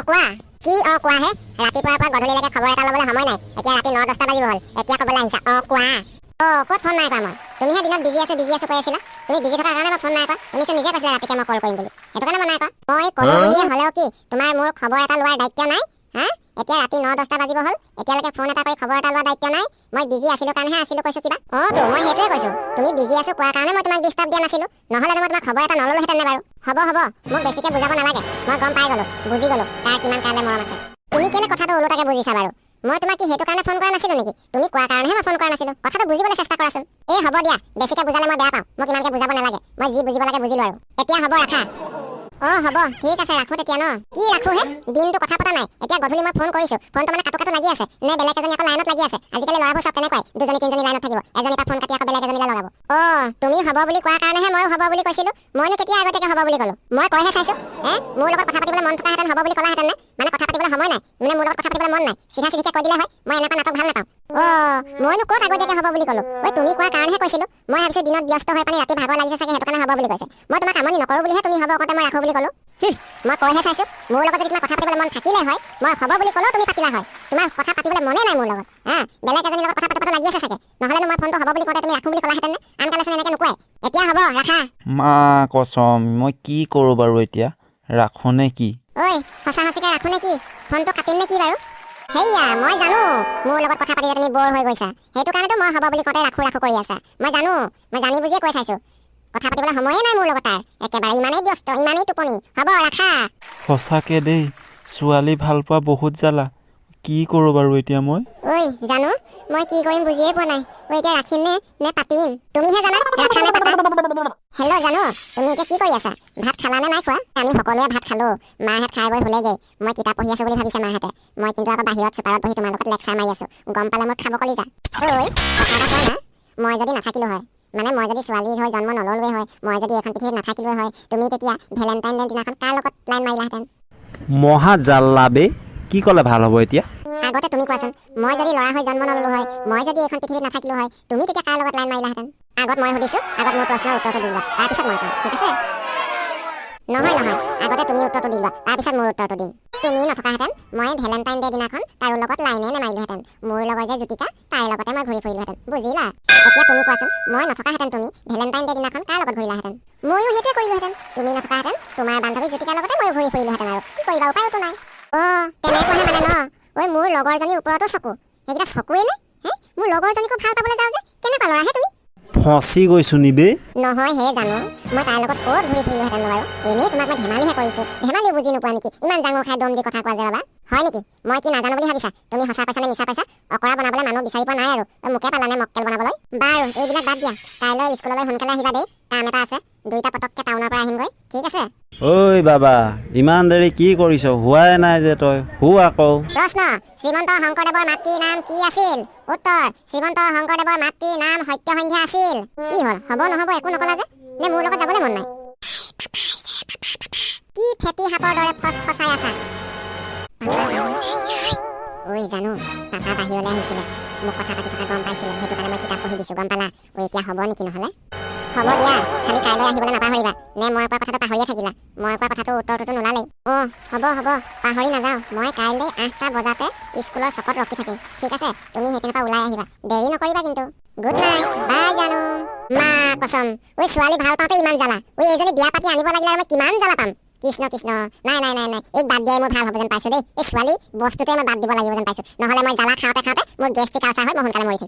কোৱা কি কোৱা হে ৰাতিপুৱাৰ পৰা গধূলিলৈকে খবৰ এটা ল'বলৈ সময় নাই এতিয়া ৰাতি 9-10টা বাজিব হ'ল এতিয়া ক'বলৈ আহিছা কোৱা ক'ত ফোন নাই কৰা মই তুমিহে দিনত বিজি আছো কৈ আছিলা তুমি বিজি থকাৰ কাৰণে মই ফোন নাই কৰা তুমি নিজে কৈছিলা ৰাতিকে মই কল কৰিম বুলি সেইটো কাৰণে মই নাই কৰা মই ক'লো বুলিয়ে হ'লেও কি তোমাৰ মোৰ খবৰ এটা লোৱাৰ দায়িত্ব নাই হা এতিয়া ৰাতি 9-10টা বাজিব হ'ল এতিয়ালৈকে ফোন এটা কৰি খবৰ এটা লোৱাৰ দায়িত্ব নাই মই বিজি আছিলো কাৰণেহে আছিলো কৈছো কিবা তো মই সেইটোৱে কৈছো তুমি বিজি আছো কোৱাৰ কাৰণে মই তোমাক ডিষ্টাৰ্ব দিয়া নাছিলো নহ'লে মই তোমাক খবৰ এটা নললোহেঁতেন নে বাৰু হ'ব মোক বেছিকে বুজাব নালাগে মই গম পাই গ'লো বুজি গ'লো তাৰ কিমান কাইলৈ মৰম আছে তুমি কেলে কথাটো ওলোটাকে বুজিছা বাৰু মই তোমাক কি সেইটো কাৰণে ফোন কৰা নাছিলো নেকি তুমি কোৱাৰ কাৰণেহে মই ফোন কৰা নাছিলো কথাটো বুজিবলৈ চেষ্টা কৰাচোন হ'ব দিয়া বেছিকে বুজালে মই বেয়া পাওঁ মোক ইমানকে বুজাব নালাগে মই যি বুজিব লাগে বুজিলো আৰু এতিয়া হ'ব ৰাখা হ'ব ঠিক আছে ৰাখো তেতিয়া ন কি ৰাখো হে দিনটো কথা পতা নাই এতিয়া গধূলি মই ফোন কৰিছো ফোনটো মানে কাটো লাগি আছে নে বেলেগ এজনী আকৌ লাইনত লাগি আছে আজিকালি ল'ৰাবোৰ চব তেনেকুৱাই দুজনী তিনিজনী লাইনত থাকিব এজনী পৰা ফোন কাটি আকৌ বেলেগ এজনীলৈ লগাব তুমি হ'ব বুলি কোৱাৰ কাৰণেহে ময়ো হ'ব বুলি কৈছিলো মইনো কেতিয়া আগতীয়াকে হ'ব বুলি ক'লো মই কৈহে চাইছো মোৰ লগত কথা পাতিবলৈ মন থকাহেঁতেন হ'ব বুলি ক'লাহেঁতেন নে মানে কথা পাতিবলৈ সময় নাই মানে মোৰ লগত কথা পাতিবলৈ মন নাই চিধা চিধিকে কৈ দিলে হয় মই এনেকুৱা নাটক ভাল নাপাওঁ মইনো ক'ত আগতীয়াকে হ'ব বুলি ক'লো তুমি কোৱাৰ কাৰণেহে কৈছিলো মই ভাবিছো দিনত ব্যস্ত হৈ পানি ৰাতি ভাগৰ লাগিছে চাগে সেইটো কাৰণে হ'ব বুলি কৈছে মই তোমাক আমনি নকৰো বুলিহে তুমি হ'ব কওঁতে মই ৰাখো বুলি ক'লো মই কৈহে চাইছো মোৰ লগত যদি তোমাৰ কথা পাতিবলৈ মন থাকিলে হয় মই হ'ব বুলি ক'লেও তুমি পাতিলা হয় তোমাৰ কথা পাতিবলৈ মনে নাই মোৰ লগত বেলেগ এজনীৰ লগত কথা পাতিবলৈ লাগি আছে চাগে নহ'লেনো মই ফোনটো হ'ব বুলি কওঁতে তুমি ৰাখো বুলি ক'লাহেঁতেন নে আনকালেচোন এনেকৈ নোকোৱাই এতিয়া হ'ব ৰাখা মা কচম মই কি কৰোঁ বাৰু এতিয়া ৰাখোঁ নে কি সঁচা সঁচিকে ৰাখো নে কি ফোনটো কাটিম নে কি বাৰু সেয়া মই জানো মোৰ লগত কথা পাতি তুমি বৰ হৈ গৈছা সেইটো কাৰণেতো মই হ'ব বুলি কওঁতে ৰাখো কৰি আছা মই জানো মই জানি বুজিয়ে কৈ চাইছো কথা পাতিবলৈ সময়ে নাই মোৰ লগত তাৰ একেবাৰে ইমানেই ব্যস্ত ইমানেই টোপনি হ'ব ৰাখা সঁচাকে দেই ছোৱালী ভাল পোৱা বহুত জ্বালা কি কৰোঁ বাৰু এতিয়া মই জানো মই কি কৰিম বুজিয়ে পোৱা নাই এতিয়া ৰাখিম নে পাতিম তুমিহে জানা ৰাখা নে পাতা হেল্ল' জানো তুমি এতিয়া কি কৰি আছা ভাত খালা নে নাই খোৱা আমি সকলোৱে ভাত খালো মাহঁত খাই বৈ শুলেগৈ মই কিতাপ পঢ়ি আছো বুলি ভাবিছে মাহঁতে মই কিন্তু আকৌ বাহিৰত চোতালত বহি তোমাৰ লগত লেকচাৰ মাৰি আছো গম পালে মোৰ খাব কলি যা কথা এটা কওঁ না মই যদি নাথাকিলো হয় মানে মই যদি ছোৱালী হৈ জন্ম নললোৱে হয় মই যদি এখন পৃথিৱীত নাথাকিলোৱে হয় তুমি তেতিয়া ভেলেণ্টাইন ডে দিনাখন কাৰ লগত লাইন মাৰিলাহেঁতেন মহা জ্বালা বে কি ক'লে ভাল হ'ব এতিয়া আগতে তুমি কোৱাচোন মই যদি ল'ৰা হৈ জন্ম নললো হয় মই যদি এইখন পৃথিৱীত নাথাকিলো হয় তুমি তেতিয়া কাৰ লগত লাইন মাৰিলাহেঁতেন আগত মই সুধিছো আগত মোৰ প্ৰশ্নৰ উত্তৰটো দি লোৱা তাৰপিছত মই কম ঠিক আছে নহয় আগতে তুমি উত্তৰটো দি লোৱা তাৰপিছত মোৰ উত্তৰটো দিম তুমি নথকাহেঁতেন মই ভেলেণ্টাইন ডে দিনাখন তাৰো লগত লাইনে নেমাৰিলোহেঁতেন মোৰ লগৰ যে জ্যোতিকা তাইৰ লগতে মই ঘূৰি ফুৰিলোহেঁতেন বুজিলা এতিয়া তুমি কোৱাচোন মই নথকাহেঁতেন তুমি ভেলেণ্টাইন ডে দিনাখন কাৰ লগত ঘূৰিলাহেঁতেন ময়ো সেইটোৱে কৰিলোহেঁতেন তুমি নথকাহেঁতেন তোমাৰ বান্ধৱী জ্যোতিকাৰ লগতে মই ঘূৰি ফুৰিলোহেঁতেন আৰু কি কৰিবা উপায়তো নাই তেনেকুৱাহে মানে ন মোৰ লগৰজনীৰ ওপৰতো চকু সেইকেইটা চকুৱে নে মোৰ লগৰজনীকো ভাল পাবলৈ যাওঁ যে কেনেকুৱা ল'ৰাহে তুমি ফচি গৈছো নিবে নহয় হে জানো মই তাইৰ লগত ক'ত ঘূৰি ফুৰিলোহেঁতেন বাৰু এনেই তোমাক মই ধেমালিহে কৰিছো ধেমালিও বুজি নোপোৱা নেকি ইমান ডাঙৰ খাই দম দি কথা কোৱা যে বাবা হয় নেকি মই কি নাজানো বুলি ভাবিছা তুমি সঁচা পাইছা নে মিছা পাইছা অকৰা বনাবলৈ মানুহ বিচাৰি পোৱা নাই আৰু মোকে পালানে মক্কেল বনাবলৈ বাৰু এইবিলাক বাদ দিয়া কাইলৈ স্কুললৈ সোনকালে আহিবা দেই কাম এটা আছে দুইটা পটককে টাউনৰ পৰা আহিমগৈ ঠিক আছে বাবা ইমান দেৰি কি কৰিছ হোৱাই নাই যে তই হু আকৌ প্ৰশ্ন শ্ৰীমন্ত শংকৰদেৱৰ মাতৃৰ নাম কি আছিল উত্তৰ শ্ৰীমন্ত শংকৰদেৱৰ মাতৃৰ নাম সত্যসন্ধ্যা আছিল কি হ'ল হ'ব নহ'ব একো নকলা যে নে মোৰ লগত যাবলৈ মন নাই কি ফেটি সাপৰ দৰে ফচফচাই আছা জানো পাপা বাহিৰলৈ আহিছিলে মোক কথা পাতি থকা গম পাইছিলে সেইটো কাৰণে মই কিতাপ পঢ়ি দিছো গম পালা এতিয়া হ'ব নেকি নহ'লে হ'ব দিয়া খালি কাইলৈ আহিবলৈ নাপাহৰিবা নে মই কোৱা কথাটো পাহৰিয়ে থাকিলা মই কোৱা কথাটো উত্তৰটোতো নোলালেই হ'ব পাহৰি নাযাওঁ মই কাইলৈ 8টা বজাতে স্কুলৰ চকত ৰখি থাকিম ঠিক আছে তুমি সেইখিনিৰ পৰা ওলাই আহিবা দেৰি নকৰিবা কিন্তু গুড নাইট বাই জানো মা কচম ছোৱালী ভাল পাওঁতে ইমান জ্বালা এইজনী বিয়া পাতি আনিব লাগিলে আৰু মই কিমান জ্বালা পাম কৃষ্ণ নাই এই বাদ দিয়াই মোৰ ভাল হ'ব যেন পাইছো দেই এই ছোৱালী বস্তুটোৱে মই বাদ দিব লাগিব যেন পাইছো নহ'লে মই জ্বালা খাওঁতে মোৰ গেষ্ট্ৰিক আলচাৰ হয় মই সোনকালে মৰি থাকিম